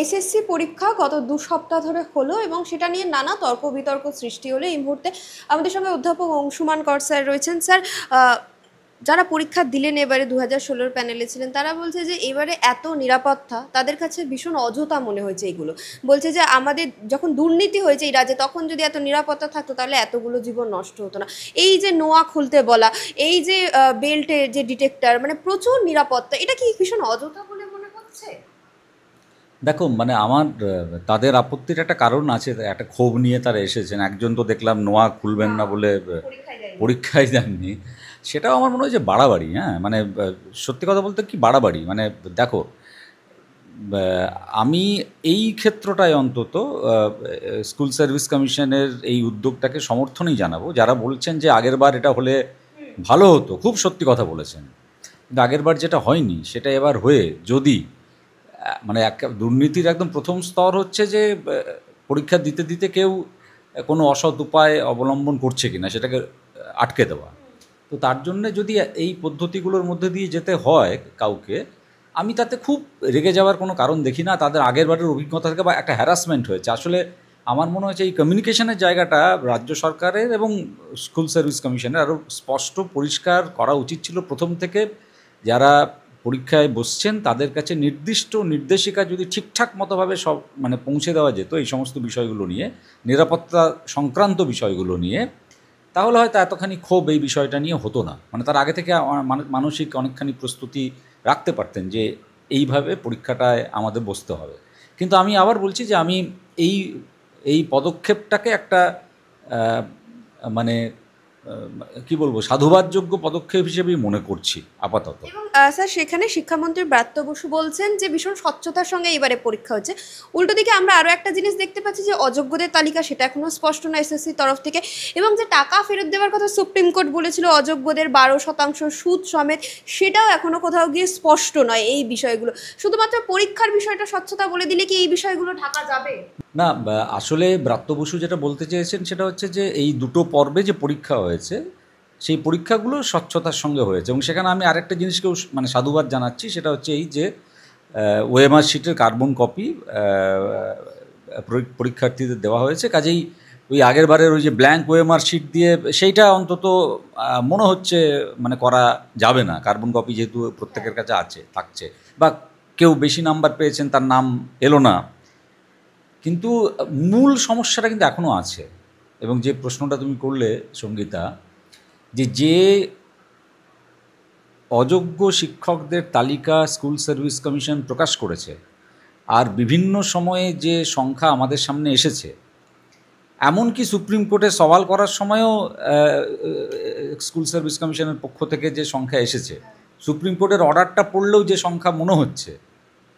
SSC পরীক্ষা গত ২ সপ্তাহ ধরে হলো এবং সেটা নিয়ে নানা তর্ক বিতর্ক সৃষ্টি হলো। এই মুহূর্তে আমাদের সঙ্গে অধ্যাপক অংশুমান কর স্যার রয়েছেন। স্যার, যারা পরীক্ষা দিলেন এবারে ২০১৬-র প্যানেলে ছিলেন, তারা বলছে যে এবারে এত নিরাপত্তা তাদের কাছে ভীষণ অযথা মনে হয়েছে এগুলো। বলছে যে আমাদের যখন দুর্নীতি হয়েছে এই রাজ্যে, তখন যদি এত নিরাপত্তা থাকতো তাহলে এতগুলো জীবন নষ্ট হতো না। এই যে নোয়া খুলতে বলা, এই যে বেল্টের যে ডিটেক্টর, মানে প্রচুর নিরাপত্তা, এটা কি ভীষণ অযথা বলে মনে হচ্ছে? দেখো, মানে আমার তাদের আপত্তির একটা কারণ আছে, একটা ক্ষোভ নিয়ে তারা এসেছেন। একজন তো দেখলাম নোয়া খুলবেন না বলে পরীক্ষায় যায়নি। পরীক্ষায় দেননি। সেটাও আমার মনে হয় যে বাড়াবাড়ি। হ্যাঁ, মানে সত্যি কথা বলতে কি বাড়াবাড়ি। মানে দেখো, আমি এই ক্ষেত্রটায় অন্তত স্কুল সার্ভিস কমিশনের এই উদ্যোগটাকে সমর্থনই জানাবো। যারা বলছেন যে আগেরবার এটা হলে ভালো হতো, খুব সত্যি কথা বলেছেন। কিন্তু আগেরবার যেটা হয়নি সেটা এবার হয়ে যদি মানে এক দুর্নীতির একদম প্রথম স্তর হচ্ছে যে পরীক্ষা দিতে দিতে কেউ কোনো অসৎ উপায় অবলম্বন করছে কিনা সেটাকে আটকে দেওয়া। তো তার জন্যে যদি এই পদ্ধতিগুলোর মধ্যে দিয়ে যেতে হয় কাউকে, আমি তাতে খুব রেগে যাওয়ার কোনো কারণ দেখি না। তাদের আগেরবারের অভিজ্ঞতা থেকে বা একটা হ্যারাসমেন্ট হয়েছে। আসলে আমার মনে হচ্ছে এই কমিউনিকেশনের জায়গাটা রাজ্য সরকারের এবং স্কুল সার্ভিস কমিশনের আরও স্পষ্ট পরিষ্কার করা উচিত ছিল প্রথম থেকে। যারা পরীক্ষায় বসছেন তাদের কাছে নির্দিষ্ট নির্দেশিকা যদি ঠিকঠাক মতোভাবে সব মানে পৌঁছে দেওয়া যেত এই সমস্ত বিষয়গুলো নিয়ে, নিরাপত্তা সংক্রান্ত বিষয়গুলো নিয়ে, তাহলে হয়তো এতখানি ক্ষোভ এই বিষয়টা নিয়ে হতো না। মানে তার আগে থেকে মানসিক অনেকখানি প্রস্তুতি রাখতে পারতেন যে এইভাবে পরীক্ষাটায় আমাদের বসতে হবে। কিন্তু আমি আবার বলছি যে আমি এই এই পদক্ষেপটাকে একটা মানে কি বলবো, সাধুবাদযোগ্য পদক্ষেপ হিসেবেই মনে করছি আপাতত। এবং স্যার, সেখানে শিক্ষামন্ত্রী ব্রাত্য বসু বলছেন যে ভীষণ স্বচ্ছতার সঙ্গে এবারে পরীক্ষা হচ্ছে। উল্টো দিকে আমরা আরও একটা জিনিস দেখতে পাচ্ছি যে অযোগ্যদের তালিকা, সেটা এখনও স্পষ্ট না এসএসসির তরফ থেকে। এবং যে টাকা ফেরত দেওয়ার কথা সুপ্রিম কোর্ট বলেছিল অযোগ্যদের ১২% সুদ সমেত, সেটাও এখনও কোথাও গিয়ে স্পষ্ট নয় এই বিষয়গুলো। শুধুমাত্র পরীক্ষার বিষয়টা স্বচ্ছতা বলে দিলে কি এই বিষয়গুলো ঢাকা যাবে? না, আসলে ব্রাত্য বসু যেটা বলতে চেয়েছেন সেটা হচ্ছে যে এই দুটো পর্বে যে পরীক্ষা হয়েছে সেই পরীক্ষাগুলো স্বচ্ছতার সঙ্গে হয়েছে। এবং সেখানে আমি আরেকটা জিনিসকেও মানে সাধুবাদ জানাচ্ছি, সেটা হচ্ছে এই যে ওএমআর শিটের কার্বন কপি পরীক্ষার্থীদের দেওয়া হয়েছে। কাজেই ওই আগের বারের ওই যে ব্ল্যাঙ্ক ওএমআর শিট দিয়ে সেইটা অন্তত মনে হচ্ছে মানে করা যাবে না। কার্বন কপি যেহেতু প্রত্যেকের কাছে আছে, থাকছে, বা কেউ বেশি নাম্বার পেয়েছেন তার নাম এলো না, কিন্তু মূল সমস্যাটা কিন্তু এখনও আছে। এবং যে প্রশ্নটা তুমি করলে সঙ্গীতা, যে অযোগ্য শিক্ষকদের তালিকা স্কুল সার্ভিস কমিশন প্রকাশ করেছে আর বিভিন্ন সময়ে যে সংখ্যা আমাদের সামনে এসেছে, এমনকি সুপ্রিম কোর্টে সওয়াল করার সময়ও স্কুল সার্ভিস কমিশনের পক্ষ থেকে যে সংখ্যা এসেছে, সুপ্রিম কোর্টের অর্ডারটা পড়লেও যে সংখ্যা মনে হচ্ছে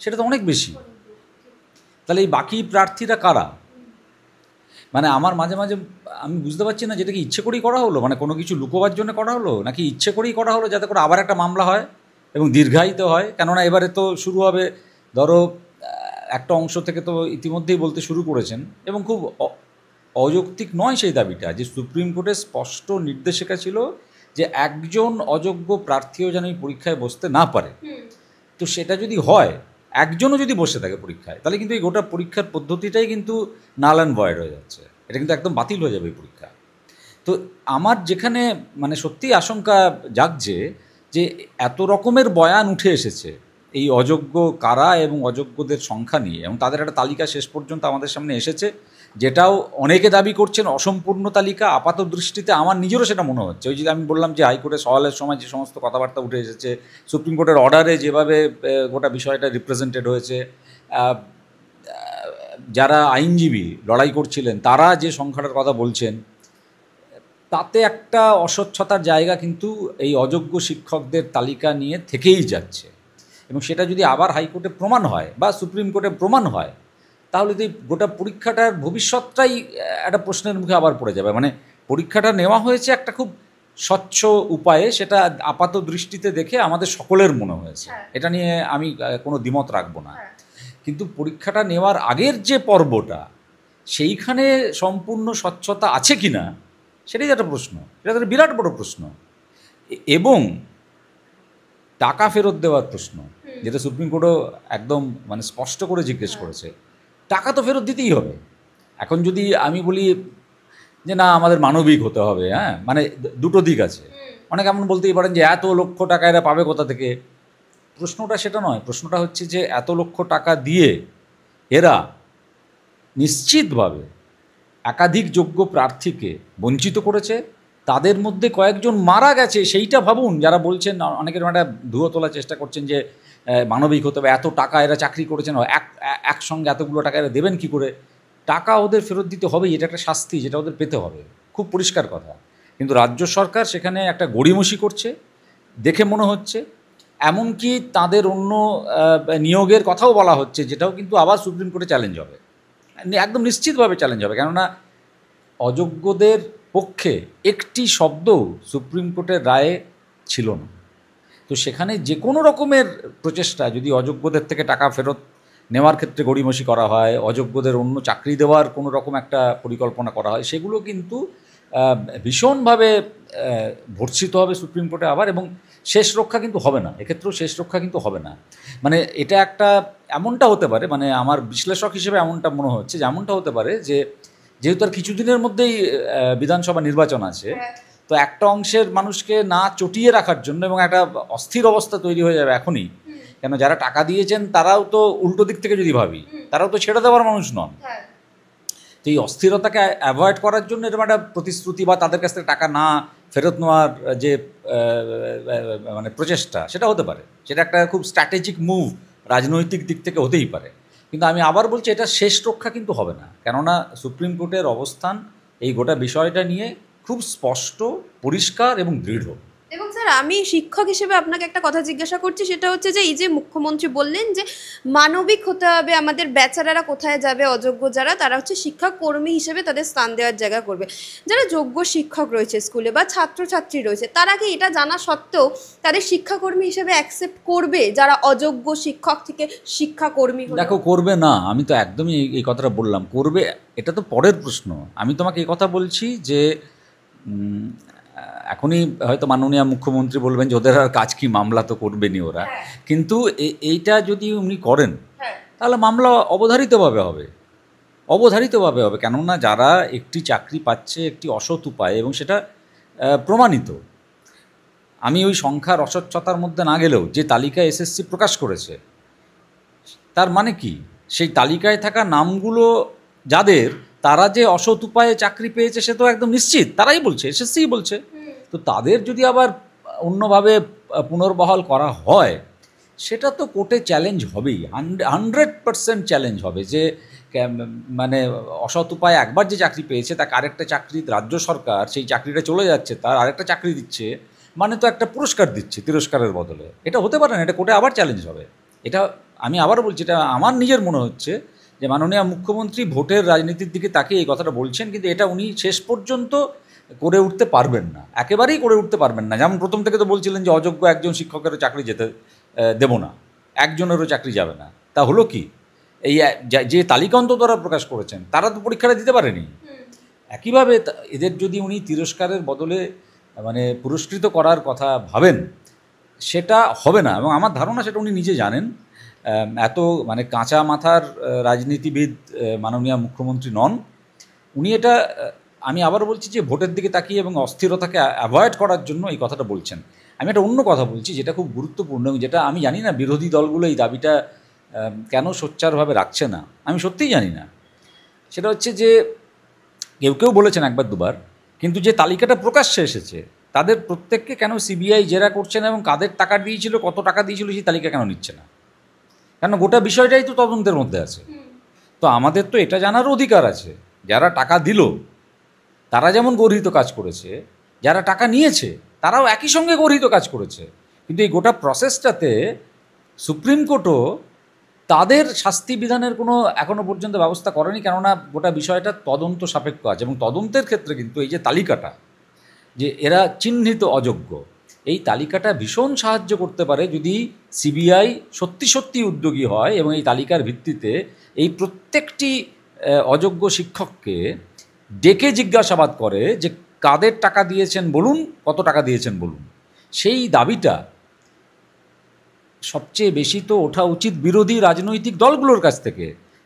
সেটা তো অনেক বেশি। তাহলে এই বাকি প্রার্থীরা কারা? মানে আমার মাঝে মাঝে আমি বুঝতে পারছি না, যেটা কি ইচ্ছে করেই করা হলো, মানে কোনো কিছু লুকোবার জন্য করা হলো, নাকি ইচ্ছে করেই করা হলো যাতে করে আবার একটা মামলা হয় এবং দীর্ঘায়িত হয়। কেননা এবারে তো শুরু হবে, ধরো একটা অংশ থেকে তো ইতিমধ্যেই বলতে শুরু করেছেন, এবং খুব অযৌক্তিক নয় সেই দাবিটা, যে সুপ্রিম কোর্টের স্পষ্ট নির্দেশিকা ছিল যে একজন অযোগ্য প্রার্থীও যেন এই পরীক্ষায় বসতে না পারে। তো সেটা যদি হয়, একজনও যদি বসে থাকে পরীক্ষায়, তাহলে কিন্তু এই গোটা পরীক্ষার পদ্ধতিটাই কিন্তু নাল অ্যান্ড ভয়েড হয়ে যাচ্ছে। এটা কিন্তু একদম বাতিল হয়ে যাবে এই পরীক্ষা। তো আমার যেখানে মানে সত্যিই আশঙ্কা জাগছে যে এত রকমের বয়ান উঠে এসেছে এই অযোগ্য কারা এবং অযোগ্যদের সংখ্যা নিয়ে, এবং তাদের একটা তালিকা শেষ পর্যন্ত আমাদের সামনে এসেছে, যেটাও অনেকে দাবি করছেন অসম্পূর্ণ তালিকা। আপাত দৃষ্টিতে আমার নিজেরও সেটা মনে হচ্ছে। ওই যে আমি বললাম যে হাইকোর্টের সওয়ালের সময় যে সমস্ত কথাবার্তা উঠে এসেছে, সুপ্রিম কোর্টের অর্ডারে যেভাবে গোটা বিষয়টা রিপ্রেজেন্টেড হয়েছে, যারা আইনজীবী লড়াই করছিলেন তারা যে সংখ্যাটার কথা বলছেন, তাতে একটা অস্বচ্ছতার জায়গা কিন্তু এই অযোগ্য শিক্ষকদের তালিকা নিয়ে থেকেই যাচ্ছে। এবং সেটা যদি আবার হাইকোর্টে প্রমাণ হয় বা সুপ্রিম কোর্টে প্রমাণ হয়, তাহলে তো এই গোটা পরীক্ষাটার ভবিষ্যৎটাই একটা প্রশ্নের মুখে আবার পড়ে যাবে। মানে পরীক্ষাটা নেওয়া হয়েছে একটা খুব স্বচ্ছ উপায়ে, সেটা আপাত দৃষ্টিতে দেখে আমাদের সকলের মনে হয়েছে, এটা নিয়ে আমি কোনো দ্বিমত রাখবো না। কিন্তু পরীক্ষাটা নেওয়ার আগের যে পর্বটা, সেইখানে সম্পূর্ণ স্বচ্ছতা আছে কি না সেটাই একটা প্রশ্ন, এটা একটা বিরাট বড় প্রশ্ন। এবং টাকা ফেরত দেওয়ার প্রশ্ন, যেটা সুপ্রিম কোর্টও একদম মানে স্পষ্ট করে জিজ্ঞেস করেছে। টাকা তো ফেরত দিতেই হবে। এখন যদি আমি বলি যে না আমাদের মানবিক হতে হবে, হ্যাঁ, মানে দুটো দিক আছে। অনেক এমন বলতেই পারেন যে এত লক্ষ টাকা এরা পাবে কোথা থেকে। প্রশ্নটা সেটা নয়, প্রশ্নটা হচ্ছে যে এত লক্ষ টাকা দিয়ে এরা নিশ্চিতভাবে একাধিক যোগ্য প্রার্থীকে বঞ্চিত করেছে, তাদের মধ্যে কয়েকজন মারা গেছে। সেইটা ভাবুন, যারা বলছেন, অনেকের একটা ধুয়ো তোলার চেষ্টা করছেন যে মানবিক হতে হবে, এত টাকা এরা চাকরি করেছেন, একসঙ্গে এতগুলো টাকা এরা দেবেন কী করে। টাকা ওদের ফেরত দিতে হবেই, এটা একটা শাস্তি যেটা ওদের পেতে হবে, খুব পরিষ্কার কথা। কিন্তু রাজ্য সরকার সেখানে একটা গড়িমসি করছে দেখে মনে হচ্ছে। এমনকি তাদের অন্য নিয়োগের কথাও বলা হচ্ছে, যেটাও কিন্তু আবার সুপ্রিম কোর্টে চ্যালেঞ্জ হবে, একদম নিশ্চিতভাবে চ্যালেঞ্জ হবে। কেননা অযোগ্যদের পক্ষে একটি শব্দও সুপ্রিম কোর্টের রায়ে ছিল না। তো সেখানে যে কোনো রকমের প্রচেষ্টা, যদি অযোগ্যদের থেকে টাকা ফেরত নেওয়ার ক্ষেত্রে গড়িমসি করা হয়, অযোগ্যদের অন্য চাকরি দেওয়ার কোনো রকম একটা পরিকল্পনা করা হয়, সেগুলো কিন্তু ভীষণভাবে ভর্ৎসিত হবে সুপ্রিম কোর্টে আবার, এবং শেষ রক্ষা কিন্তু হবে না, এক্ষেত্রেও শেষ রক্ষা কিন্তু হবে না। মানে এটা একটা এমনটা হতে পারে, মানে আমার বিশ্লেষক হিসেবে এমনটা মনে হচ্ছে যে এমনটা হতে পারে যে যেহেতু আর কিছুদিনের মধ্যেই বিধানসভা নির্বাচন আছে, তো একটা অংশের মানুষকে না চটিয়ে রাখার জন্য, এবং একটা অস্থির অবস্থা তৈরি হয়ে যাবে এখনই, কেন যারা টাকা দিয়েছেন তারাও তো উল্টো দিক থেকে যদি ভাবি, তারাও তো ছেড়ে দেওয়ার মানুষ নন। তো এই অস্থিরতাকে অ্যাভয়েড করার জন্য এরকম একটা প্রতিশ্রুতি বা তাদের কাছ থেকে টাকা না ফেরত নেওয়ার যে মানে প্রচেষ্টা, সেটা হতে পারে, সেটা একটা খুব স্ট্র্যাটেজিক মুভ রাজনৈতিক দিক থেকে হতেই পারে। কিন্তু আমি আবার বলছি, এটা শেষ রক্ষা কিন্তু হবে না, কেননা সুপ্রিম কোর্টের অবস্থান এই গোটা বিষয়টা নিয়ে খুব স্পষ্ট, পরিষ্কার এবং দৃঢ়। এবং স্যার, আমি শিক্ষক হিসেবে আপনাকে একটা কথা জিজ্ঞাসা করছি, সেটা হচ্ছে যে এই যে মুখ্যমন্ত্রী বললেন যে মানবিক হতে হবে, আমাদের বেচারারা কোথায় যাবে, অযোগ্য যারা, তারা হচ্ছে শিক্ষাকর্মী হিসেবে তাদের স্থান দেওয়ার জায়গা করবে। যারা যোগ্য শিক্ষক রয়েছে স্কুলে বা ছাত্রছাত্রী রয়েছে, তারা কি এটা জানা সত্ত্বেও তাদের শিক্ষাকর্মী হিসেবে অ্যাকসেপ্ট করবে যারা অযোগ্য শিক্ষক থেকে শিক্ষাকর্মী হলো? দেখো, করবে না, আমি তো একদমই এই কথাটা বললাম, করবে এটা তো পরের প্রশ্ন। আমি তোমাকে এই কথা বলছি যে এখনই হয়তো মাননীয় মুখ্যমন্ত্রী বলবেন যে ওদের আর কাজ কি, মামলা তো করবেনি ওরা, কিন্তু এইটা যদি উনি করেন তাহলে মামলা অবধারিতভাবে হবে, অবধারিতভাবে হবে। কেননা যারা একটি চাকরি পাচ্ছে একটি অসৎ উপায়ে, এবং সেটা প্রমাণিত, আমি ওই সংখ্যার অস্বচ্ছতার মধ্যে না গেলেও যে তালিকা এসএসসি প্রকাশ করেছে, তার মানে কি, সেই তালিকায় থাকা নামগুলো যাদের, তারা যে অসৎ উপায়ে চাকরি পেয়েছে সে তো একদম নিশ্চিত, তারাই বলছে, এসএসসিই বলছে। তো তাদের যদি আবার অন্যভাবে পুনর্বহাল করা হয়, সেটা তো কোর্টে চ্যালেঞ্জ হবেই, 100% চ্যালেঞ্জ হবে। যে মানে অসৎ উপায়ে একবার যে চাকরি পেয়েছে, তাকে আরেকটা চাকরি রাজ্য সরকার, সেই চাকরিটা চলে যাচ্ছে, তার আরেকটা চাকরি দিচ্ছে, মানে তো একটা পুরস্কার দিচ্ছে তিরস্কারের বদলে। এটা হতে পারে না, এটা কোর্টে আবার চ্যালেঞ্জ হবে। এটা আমি আবার বলছি, এটা আমার নিজের মনে হচ্ছে যে মাননীয় মুখ্যমন্ত্রী ভোটের রাজনীতির দিকে তাকে এই কথাটা বলছেন, কিন্তু এটা উনি শেষ পর্যন্ত করে উঠতে পারবেন না, একেবারেই করে উঠতে পারবেন না। যেমন প্রথম থেকে তো বলছিলেন যে অযোগ্য একজন শিক্ষকেরও চাকরি যেতে দেব না, একজনেরও চাকরি যাবে না। তা হলো কি, এই যে তালিকা অন্তত তারা প্রকাশ করেছেন, তারা তো পরীক্ষাটা দিতে পারেনি। একইভাবে এদের যদি উনি তিরস্কারের বদলে মানে পুরস্কৃত করার কথা ভাবেন, সেটা হবে না। এবং আমার ধারণা সেটা উনি নিজে জানেন। এত মানে কাঁচা মাথার রাজনীতিবিদ মাননীয় মুখ্যমন্ত্রী নন উনি। এটা আমি আবার বলছি যে ভোটের দিকে তাকিয়ে এবং অস্থিরতাকে অ্যাভয়েড করার জন্য এই কথাটা বলছেন। আমি একটা অন্য কথা বলছি যেটা খুব গুরুত্বপূর্ণ, এবং যেটা আমি জানি না বিরোধী দলগুলো এই দাবিটা কেন সোচ্চারভাবে রাখছে না, আমি সত্যিই জানি না। সেটা হচ্ছে যে কেউ কেউ বলেছেন একবার দুবার, কিন্তু যে তালিকাটা প্রকাশ্যে এসেছে তাদের প্রত্যেককে কেন সিবিআই জেরা করছে না, এবং কাদের টাকা দিয়েছিল, কত টাকা দিয়েছিল, সেই তালিকা কেন নিচ্ছে না? কেন গোটা বিষয়টাই তো তদন্তের মধ্যে আছে। তো আমাদের তো এটা জানার অধিকার আছে, যারা টাকা দিল তারা যেমন গর্হিত কাজ করেছে, যারা টাকা নিয়েছে তারাও একই সঙ্গে গর্হিত কাজ করেছে। কিন্তু এই গোটা প্রসেসটাতে সুপ্রিম কোর্টও তাদের শাস্তি বিধানের কোনো এখনও পর্যন্ত ব্যবস্থা করেনি, কেননা গোটা বিষয়টা তদন্ত সাপেক্ষ আছে। এবং তদন্তের ক্ষেত্রে কিন্তু এই যে তালিকাটা, যে এরা চিহ্নিত অযোগ্য, এই তালিকাটা ভীষণ সাহায্য করতে পারে যদি সিবিআই সত্যি সত্যি উদ্যোগী হয় এবং এই তালিকার ভিত্তিতে এই প্রত্যেকটি অযোগ্য শিক্ষককে ডেকে জিজ্ঞাসাবাদ করে যে কাদের টাকা দিয়েছেন বলুন, কত টাকা দিয়েছেন বলুন। সেই দাবিটা সবচেয়ে বেশি তো ওঠা উচিত বিরোধী রাজনৈতিক দলগুলোর কাছ থেকে,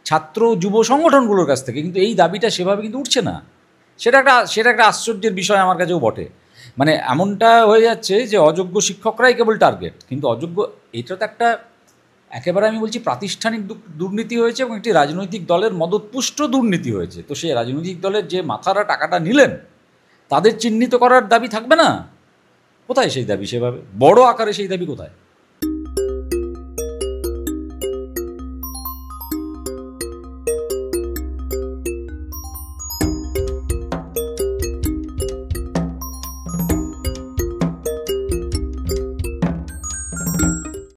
ছাত্র যুব সংগঠনগুলোর কাছ থেকে, কিন্তু এই দাবিটা সেভাবে কিন্তু উঠছে না। সেটা একটা আশ্চর্যের বিষয় আমার কাছেও বটে। মানে এমনটা হয়ে যাচ্ছে যে অযোগ্য শিক্ষকরাই কেবল টার্গেট, কিন্তু অযোগ্য, এটা তো একটা একেবারে আমি বলছি প্রাতিষ্ঠানিক দুর্নীতি হয়েছে এবং একটি রাজনৈতিক দলের মদতপুষ্ট দুর্নীতি হয়েছে। তো সেই রাজনৈতিক দলের যে মাথারা টাকাটা নিলেন তাদের চিহ্নিত করার দাবি থাকবে না? কোথায় সেই দাবি? সেভাবে বড় আকারে সেই দাবি কোথায়?